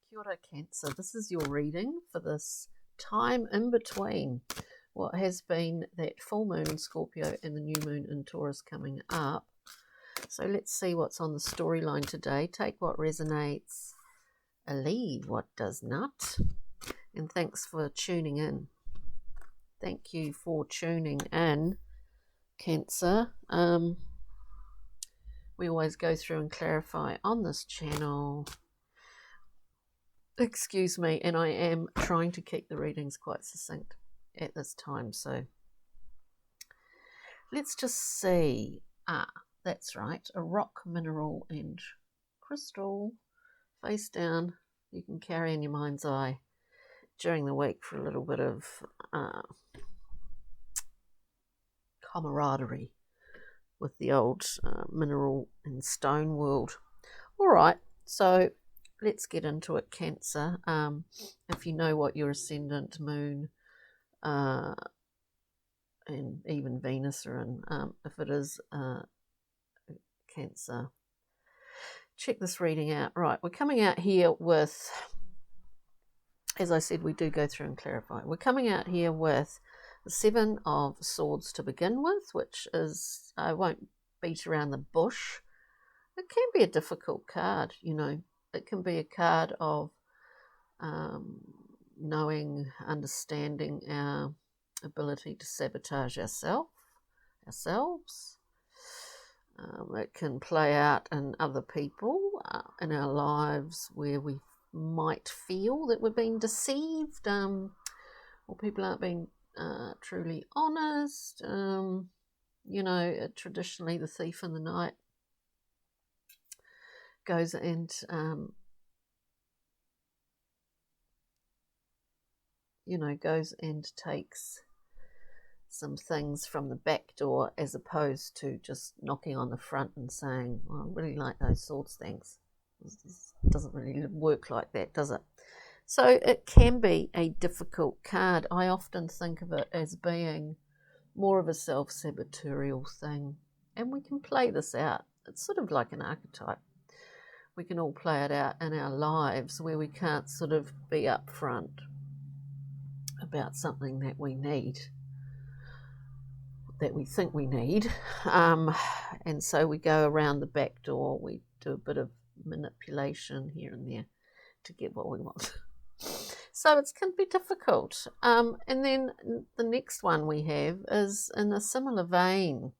Kia ora, Cancer. This is your reading for this time in between what has been that full moon in Scorpio and the new moon in Taurus coming up. So let's see what's on the storyline today. Take what resonates, leave what does not. And thanks for tuning in. Thank you for tuning in, Cancer. We always go through and clarify on this channel. Excuse me, and I am trying to keep the readings quite succinct at this time. So let's just see. That's right. A rock, mineral, and crystal face down. You can carry in your mind's eye during the week for a little bit of camaraderie with the old mineral and stone world. All right, so let's get into it, Cancer. If you know what your ascendant, moon, and even Venus are in, if it is Cancer, check this reading out. Right, we're coming out here with, as I said, we do go through and clarify. We're coming out here with the Seven of Swords to begin with, which is, I won't beat around the bush. It can be a difficult card, you know. It can be a card of knowing, understanding our ability to sabotage ourselves. It can play out in other people, in our lives where we might feel that we're being deceived, or people aren't being truly honest. You know, traditionally the thief in the night goes and goes and takes some things from the back door, as opposed to just knocking on the front and saying, well, I really like those swords, thanks. It doesn't really work like that, does it? So it can be a difficult card. I often think of it as being more of a self-sabotorial thing, and we can play this out. It's sort of like an archetype. We can all play it out in our lives where we can't sort of be upfront about something that we need, that we think we need, and so we go around the back door. We do a bit of manipulation here and there to get what we want. So it can be difficult. And then the next one we have is in a similar vein,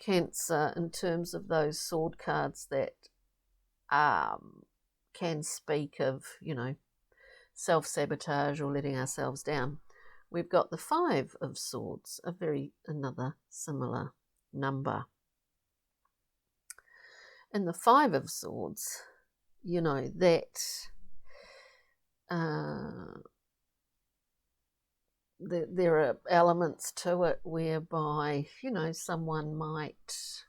Cancer, in terms of those sword cards that can speak of, you know, self-sabotage or letting ourselves down. We've got the Five of Swords, another similar number. In the Five of Swords, you know, that there are elements to it whereby, you know, someone might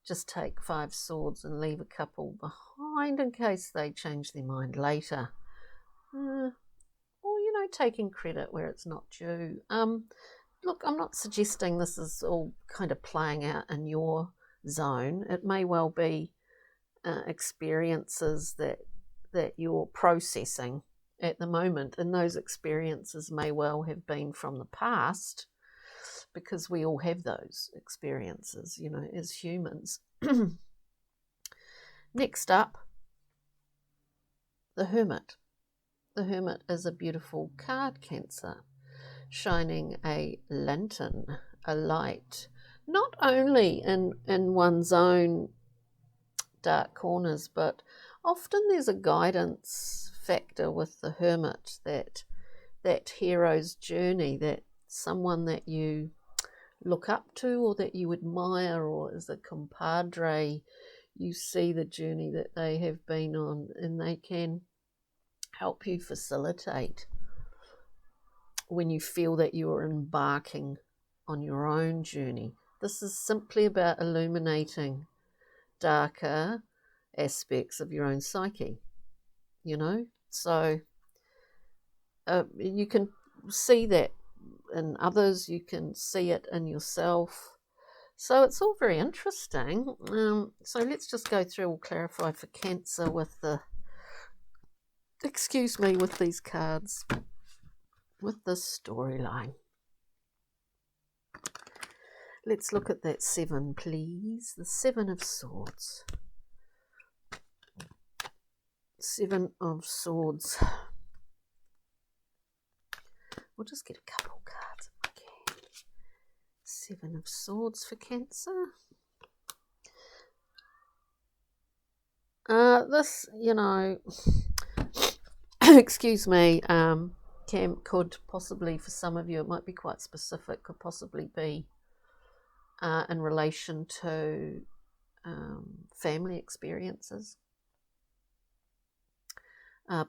just take 5 swords and leave a couple behind in case they change their mind later. Or, you know, taking credit where it's not due. Look, I'm not suggesting this is all kind of playing out in your zone. It may well be experiences that you're processing at the moment, and those experiences may well have been from the past, because we all have those experiences, you know, as humans. Next up, the Hermit. The Hermit is a beautiful card, Cancer, shining a lantern, a light, not only in one's own dark corners, but often there's a guidance factor with the Hermit, that hero's journey, that someone that you look up to or that you admire, or as a compadre, you see the journey that they have been on, and they can help you facilitate when you feel that you are embarking on your own journey. This is simply about illuminating darker aspects of your own psyche, you know. So you can see that in others, you can see it in yourself. So it's all very interesting. So let's just go through, we'll clarify for Cancer with the excuse me, with these cards, with this storyline. Let's look at that 7, please. The 7 of Swords. 7 of Swords. We'll just get a couple cards. Okay. 7 of Swords for Cancer. This, you know, excuse me, could possibly, for some of you, it might be quite specific, could possibly be in relation to family experiences,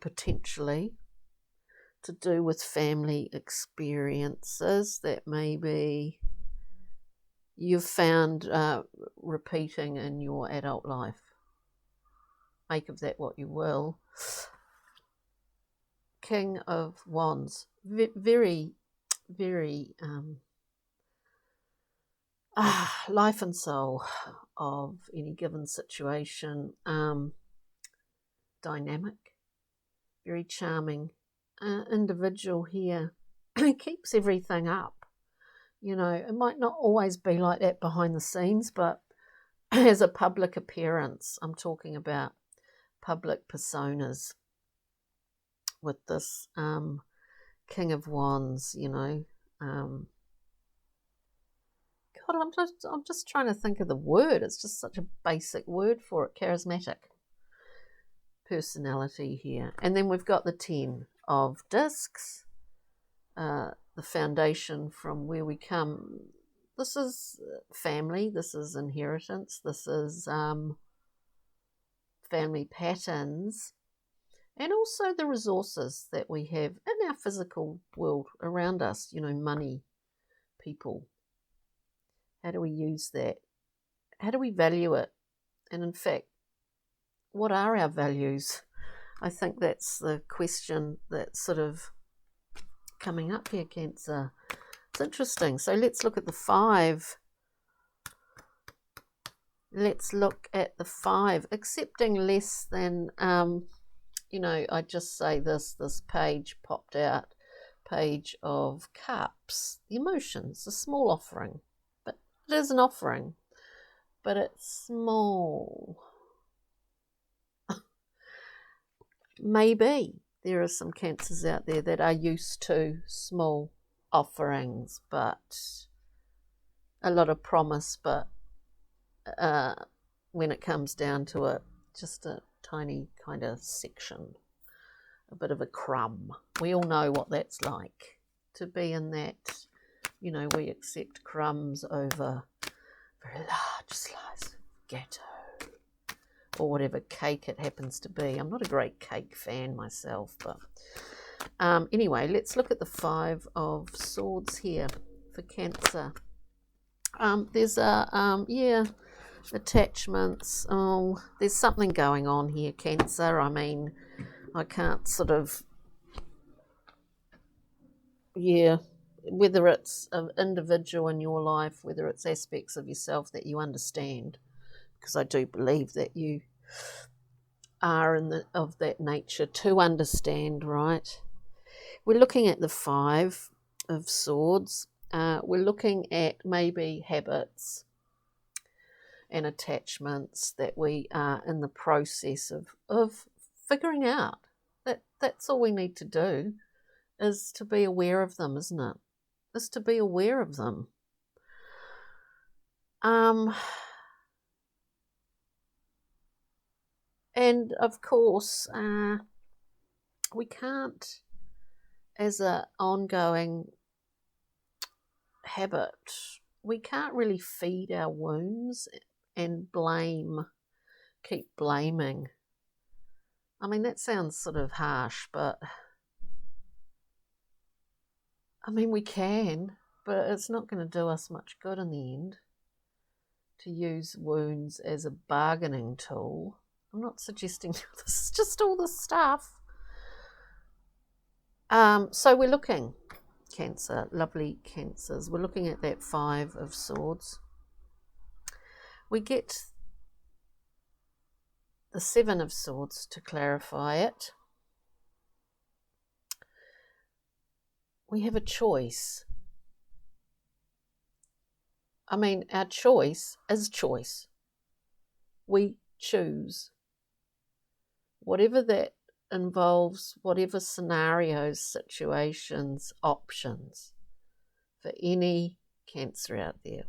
potentially to do with family experiences that maybe you've found repeating in your adult life. Make of that what you will. King of Wands, very, very life and soul of any given situation. Dynamic, very charming individual here. Keeps everything up. You know, it might not always be like that behind the scenes, but as a public appearance, I'm talking about public personas with this King of Wands, you know. God, I'm just trying to think of the word. It's just such a basic word for it. Charismatic personality here. And then we've got the 10 of Discs, the foundation from where we come. This is family, this is inheritance, this is family patterns, and also the resources that we have in our physical world around us, you know, money, people. How do we use that? How do we value it? And in fact, what are our values? I think that's the question that's sort of coming up here, Cancer. It's interesting. So let's look at the 5. Let's look at the 5. Accepting less than, you know, I just say this page popped out. Page of Cups. The emotions, a small offering. But it is an offering. But it's small. Maybe there are some Cancers out there that are used to small offerings, but a lot of promise, but when it comes down to it, just a tiny kind of section, a bit of a crumb. We all know what that's like, to be in that, you know, we accept crumbs over very large slice of gâteau or whatever cake it happens to be. I'm not a great cake fan myself, but anyway, let's look at the 5 of Swords here for Cancer. There's a, attachments. Oh, there's something going on here, Cancer. I mean, I can't sort of, whether it's an individual in your life, whether it's aspects of yourself that you understand, because I do believe that you are of that nature to understand, right? We're looking at the 5 of Swords. We're looking at maybe habits and attachments that we are in the process of figuring out. That's all we need to do, is to be aware of them, isn't it? Is to be aware of them. And of course, we can't, as an ongoing habit, we can't really feed our wounds and keep blaming. I mean, that sounds sort of harsh, but I mean, we can, but it's not going to do us much good in the end to use wounds as a bargaining tool. I'm not suggesting this is just all the stuff. So we're looking, Cancer, lovely Cancers, we're looking at that 5 of Swords. We get the 7 of Swords to clarify it. we have a choice. I mean, our choice is choice. We choose. Whatever that involves, whatever scenarios, situations, options for any Cancer out there.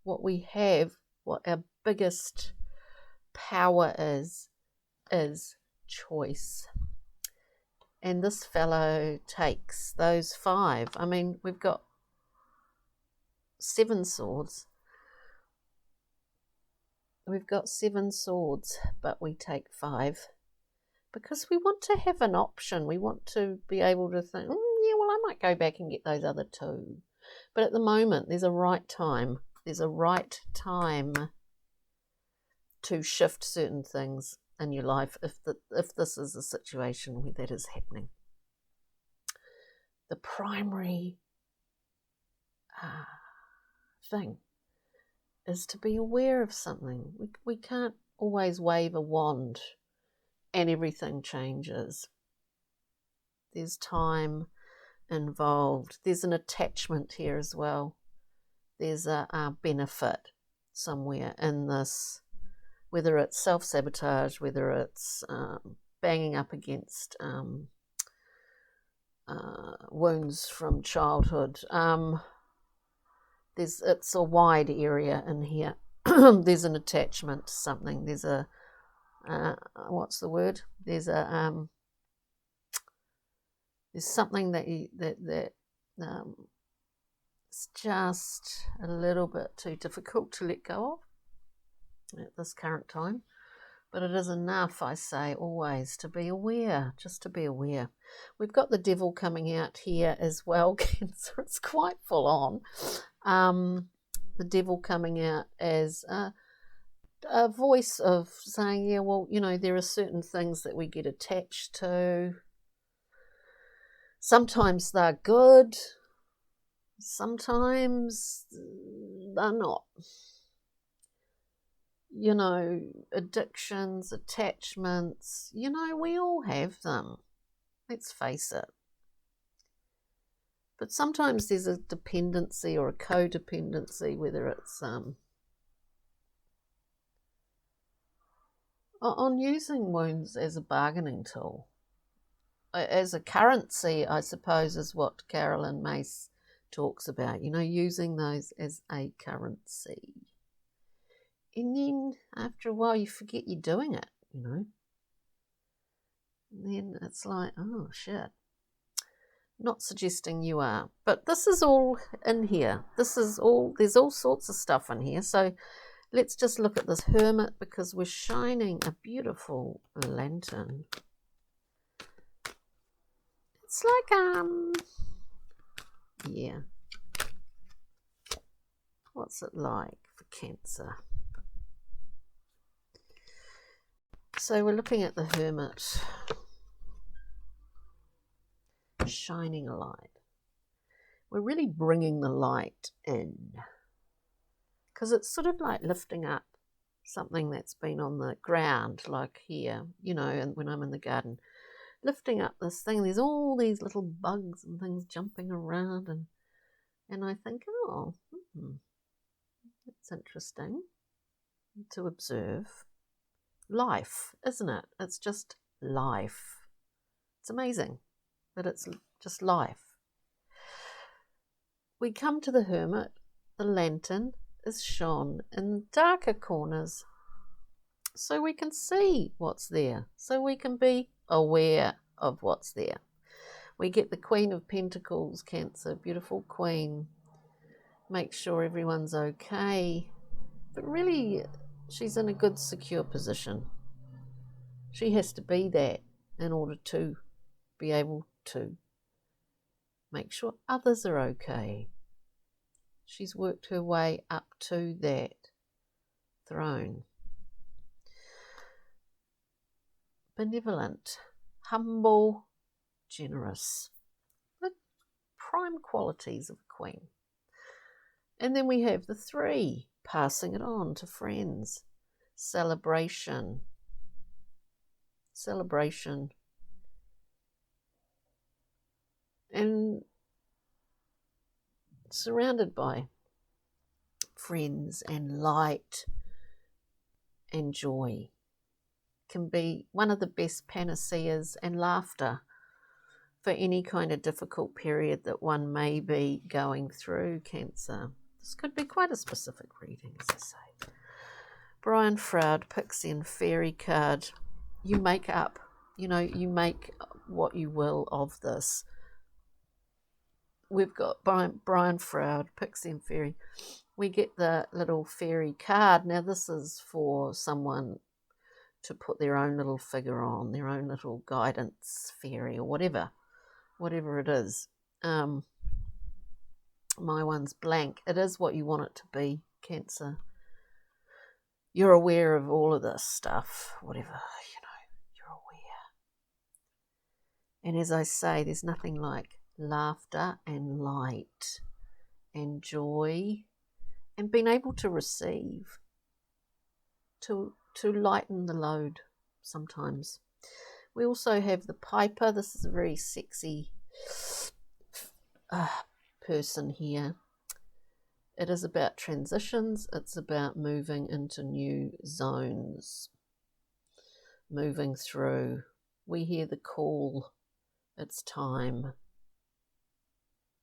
What we have, what our biggest power is choice. And this fellow takes those 5. I mean, we've got 7 swords. We've got 7 swords, but we take 5 because we want to have an option. We want to be able to think, yeah, well, I might go back and get those other 2. But at the moment, there's a right time. There's a right time to shift certain things in your life if this is a situation where that is happening. The primary thing is to be aware of something. We can't always wave a wand and everything changes. There's time involved. There's an attachment here as well. There's a benefit somewhere in this, whether it's self-sabotage, whether it's banging up against wounds from childhood. It's a wide area in here. There's an attachment to something. There's a what's the word? There's something that it's just a little bit too difficult to let go of at this current time. But it is enough, I say, always to be aware, just to be aware. We've got the devil coming out here as well, Cancer. It's quite full on. The devil coming out as a voice of saying, yeah, well, there are certain things that we get attached to. Sometimes they're good. Sometimes they're not. Addictions, attachments, we all have them. Let's face it. But sometimes there's a dependency or a codependency, whether it's on using wounds as a bargaining tool. As a currency, I suppose, is what Caroline Myss talks about, using those as a currency. And then after a while you forget you're doing it, And then it's like, oh shit. Not suggesting you are. But this is all in here. There's all sorts of stuff in here. So let's just look at this Hermit, because we're shining a beautiful lantern. It's like, yeah. What's it like for Cancer? So we're looking at the Hermit shining a light. We're really bringing the light in, because it's sort of like lifting up something that's been on the ground, like here, and when I'm in the garden, lifting up this thing, there's all these little bugs and things jumping around, and I think, that's interesting to observe. Life, isn't it? It's just life. It's amazing that it's just life. We come to the Hermit. The lantern is shone in darker corners, so we can see what's there, so we can be aware of what's there. We get the Queen of Pentacles, Cancer, beautiful Queen. Make sure everyone's okay, but really she's in a good, secure position. She has to be that in order to be able to make sure others are okay. She's worked her way up to that throne. Benevolent, humble, generous. The prime qualities of a queen. And then we have the 3, passing it on to friends. Celebration. and surrounded by friends and light and joy can be one of the best panaceas, and laughter for any kind of difficult period that one may be going through, Cancer. This could be quite a specific reading, as I say. Brian Froud, Pixie and Fairy card. You make up, you make what you will of this. We've got Brian Froud, Pixie and Fairy. We get the little fairy card. Now this is for someone to put their own little figure on, their own little guidance fairy or whatever it is. My one's blank. It is what you want it to be, Cancer. You're aware of all of this stuff, whatever, you're aware. And as I say, there's nothing like laughter and light and joy and being able to receive, to lighten the load sometimes. We also have the Piper. This is a very sexy person here. It is about transitions. It's about moving into new zones, moving through. We hear the call. It's time.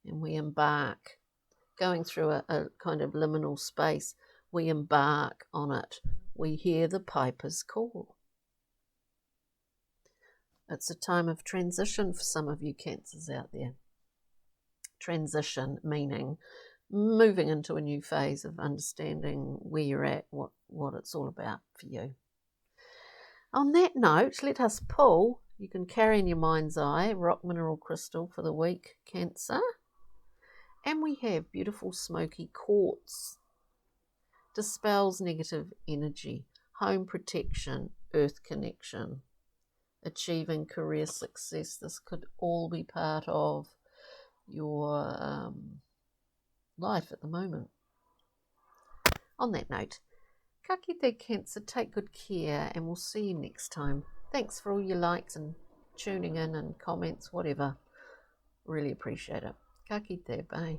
And we embark, going through a kind of liminal space. We embark on it. We hear the Piper's call. It's a time of transition for some of you Cancers out there. Transition meaning moving into a new phase of understanding where you're at, what it's all about for you. On that note, let us pull. You can carry in your mind's eye rock mineral crystal for the week, Cancer. And we have beautiful smoky quartz. Dispels negative energy, home protection, earth connection, achieving career success. This could all be part of your life at the moment. On that note, ka kite Cancer, take good care, and we'll see you next time. Thanks for all your likes and tuning in and comments, whatever. Really appreciate it. Ka kite, bye.